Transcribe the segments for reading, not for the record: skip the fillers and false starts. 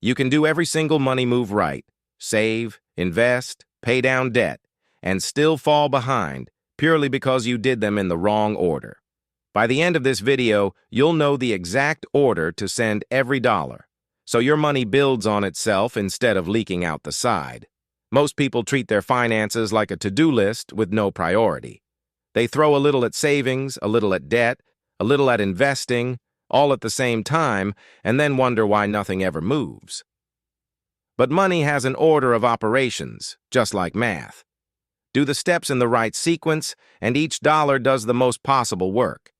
You can do every single money move right, save, invest, pay down debt, and still fall behind purely because you did them in the wrong order. By the end of this video, you'll know the exact order to send every dollar, so your money builds on itself instead of leaking out the side. Most people treat their finances like a to-do list with no priority. They throw a little at savings, a little at debt, a little at investing, all at the same time, and then wonder why nothing ever moves. But money has an order of operations, just like math. Do the steps in the right sequence, and each dollar does the most possible work.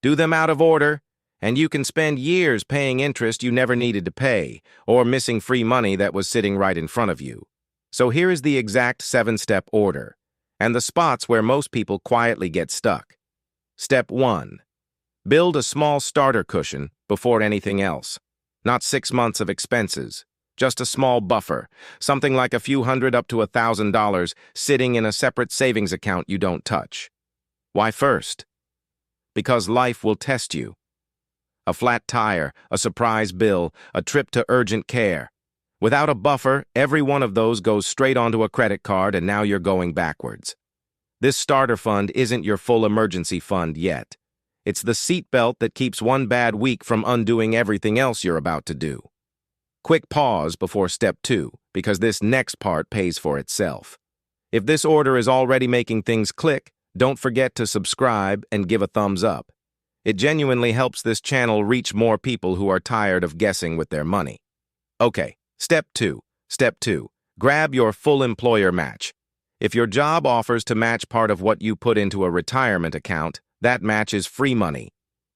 Do them out of order, and you can spend years paying interest you never needed to pay, or missing free money that was sitting right in front of you. So here is the exact 7-step order, and the spots where most people quietly get stuck. Step 1. Build a small starter cushion before anything else. Not 6 months of expenses, just a small buffer, something like a few hundred up to $1,000 sitting in a separate savings account you don't touch. Why first? Because life will test you. A flat tire, a surprise bill, a trip to urgent care. Without a buffer, every one of those goes straight onto a credit card and now you're going backwards. This starter fund isn't your full emergency fund yet. It's the seatbelt that keeps one bad week from undoing everything else you're about to do. Quick pause before step 2, because this next part pays for itself. If this order is already making things click, don't forget to subscribe and give a thumbs up. It genuinely helps this channel reach more people who are tired of guessing with their money. Okay, step 2. Step 2. Grab your full employer match. If your job offers to match part of what you put into a retirement account, that match is free money.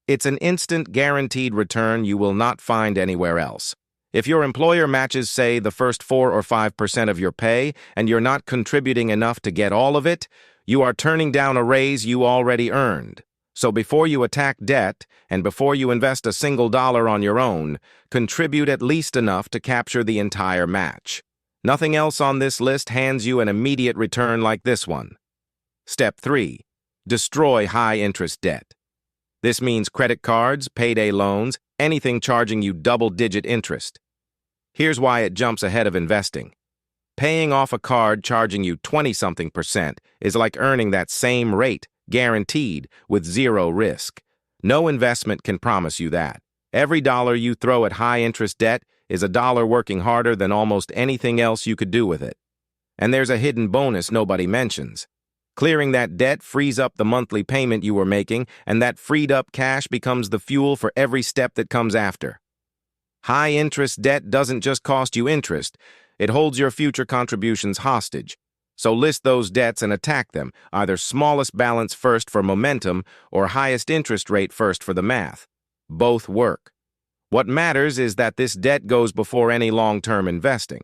It's an instant guaranteed return you will not find anywhere else. If your employer matches, say, the first 4 or 5% of your pay, and you're not contributing enough to get all of it, you are turning down a raise you already earned. So before you attack debt, and before you invest a single dollar on your own, contribute at least enough to capture the entire match. Nothing else on this list hands you an immediate return like this one. Step 3. Destroy high-interest debt. This means credit cards, payday loans, anything charging you double-digit interest. Here's why it jumps ahead of investing. Paying off a card charging you 20-something% is like earning that same rate, guaranteed, with zero risk. No investment can promise you that. Every dollar you throw at high-interest debt is a dollar working harder than almost anything else you could do with it. And there's a hidden bonus nobody mentions. Clearing that debt frees up the monthly payment you were making, and that freed-up cash becomes the fuel for every step that comes after. High-interest debt doesn't just cost you interest, it holds your future contributions hostage. So list those debts and attack them, either smallest balance first for momentum or highest interest rate first for the math. Both work. What matters is that this debt goes before any long-term investing.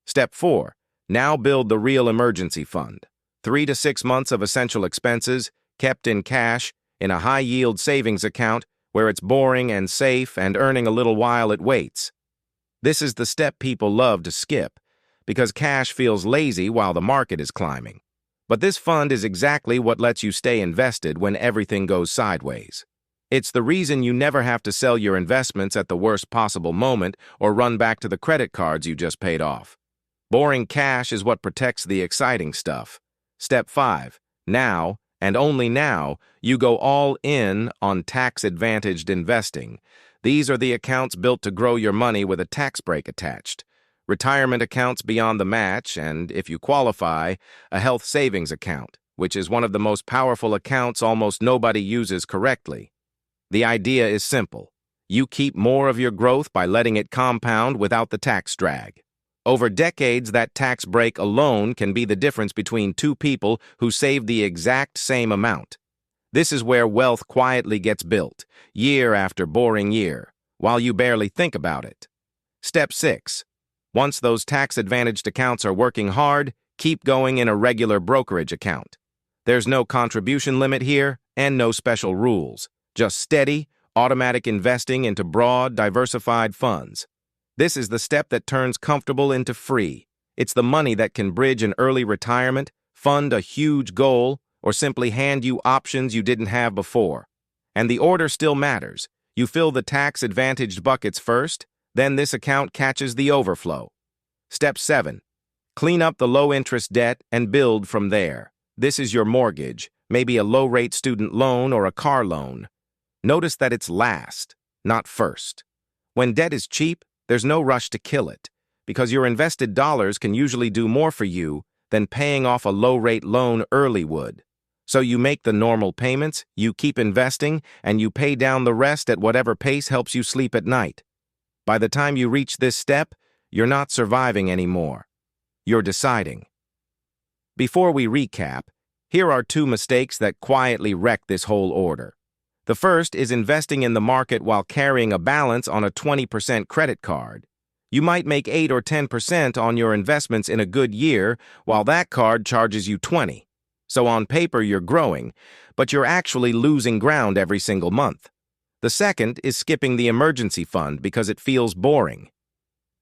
Step 4. Now build the real emergency fund. 3 to 6 months of essential expenses, kept in cash, in a high-yield savings account where it's boring and safe and earning a little while it waits. This is the step people love to skip, because cash feels lazy while the market is climbing. But this fund is exactly what lets you stay invested when everything goes sideways. It's the reason you never have to sell your investments at the worst possible moment or run back to the credit cards you just paid off. Boring cash is what protects the exciting stuff. Step 5. Now, and only now, you go all in on tax-advantaged investing. These are the accounts built to grow your money with a tax break attached. Retirement accounts beyond the match, and, if you qualify, a health savings account, which is one of the most powerful accounts almost nobody uses correctly. The idea is simple. You keep more of your growth by letting it compound without the tax drag. Over decades, that tax break alone can be the difference between two people who save the exact same amount. This is where wealth quietly gets built, year after boring year, while you barely think about it. Step 6. Once those tax-advantaged accounts are working hard, keep going in a regular brokerage account. There's no contribution limit here and no special rules, just steady, automatic investing into broad, diversified funds. This is the step that turns comfortable into free. It's the money that can bridge an early retirement, fund a huge goal, or simply hand you options you didn't have before. And the order still matters. You fill the tax-advantaged buckets first, Then this account catches the overflow. Step 7. Clean up the low-interest debt and build from there. This is your mortgage, maybe a low-rate student loan or a car loan. Notice that it's last, not first. When debt is cheap, there's no rush to kill it, because your invested dollars can usually do more for you than paying off a low-rate loan early would. So you make the normal payments, you keep investing, and you pay down the rest at whatever pace helps you sleep at night. By the time you reach this step, you're not surviving anymore. You're deciding. Before we recap, here are 2 mistakes that quietly wreck this whole order. The first is investing in the market while carrying a balance on a 20% credit card. You might make 8 or 10% on your investments in a good year, while that card charges you 20. So on paper you're growing, but you're actually losing ground every single month. The second is skipping the emergency fund because it feels boring.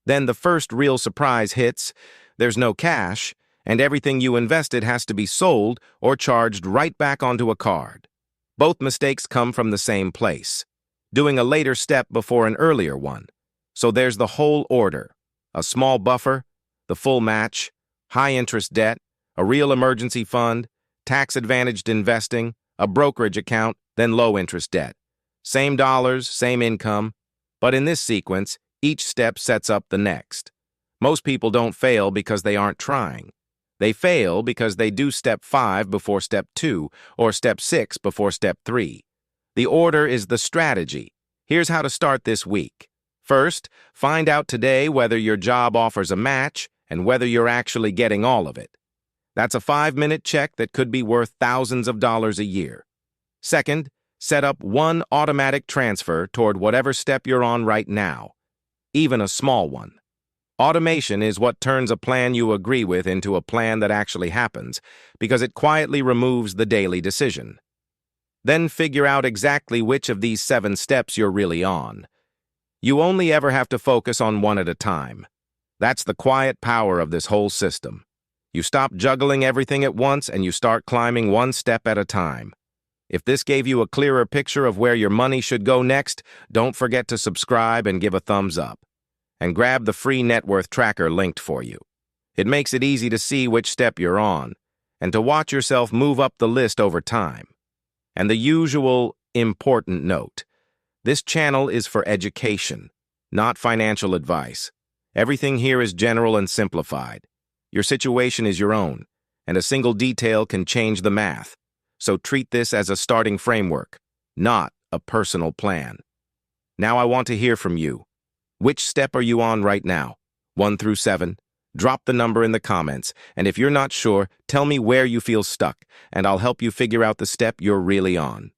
Then the first real surprise hits, there's no cash, and everything you invested has to be sold or charged right back onto a card. Both mistakes come from the same place, doing a later step before an earlier one. So there's the whole order: a small buffer, the full match, high-interest debt, a real emergency fund, tax-advantaged investing, a brokerage account, then low-interest debt. Same dollars, same income, but in this sequence, each step sets up the next. Most people don't fail because they aren't trying. They fail because they do step 5 before step 2 or step 6 before step 3. The order is the strategy. Here's how to start this week. First, find out today whether your job offers a match and whether you're actually getting all of it. That's a 5-minute check that could be worth thousands of dollars a year. Second, set up one automatic transfer toward whatever step you're on right now, even a small one. Automation is what turns a plan you agree with into a plan that actually happens, because it quietly removes the daily decision. Then figure out exactly which of these 7 steps you're really on. You only ever have to focus on one at a time. That's the quiet power of this whole system. You stop juggling everything at once and you start climbing one step at a time. If this gave you a clearer picture of where your money should go next, don't forget to subscribe and give a thumbs up. And grab the free net worth tracker linked for you. It makes it easy to see which step you're on, and to watch yourself move up the list over time. And the usual important note: this channel is for education, not financial advice. Everything here is general and simplified. Your situation is your own, and a single detail can change the math. So treat this as a starting framework, not a personal plan. Now I want to hear from you. Which step are you on right now? 1 through 7? Drop the number in the comments, and if you're not sure, tell me where you feel stuck, and I'll help you figure out the step you're really on.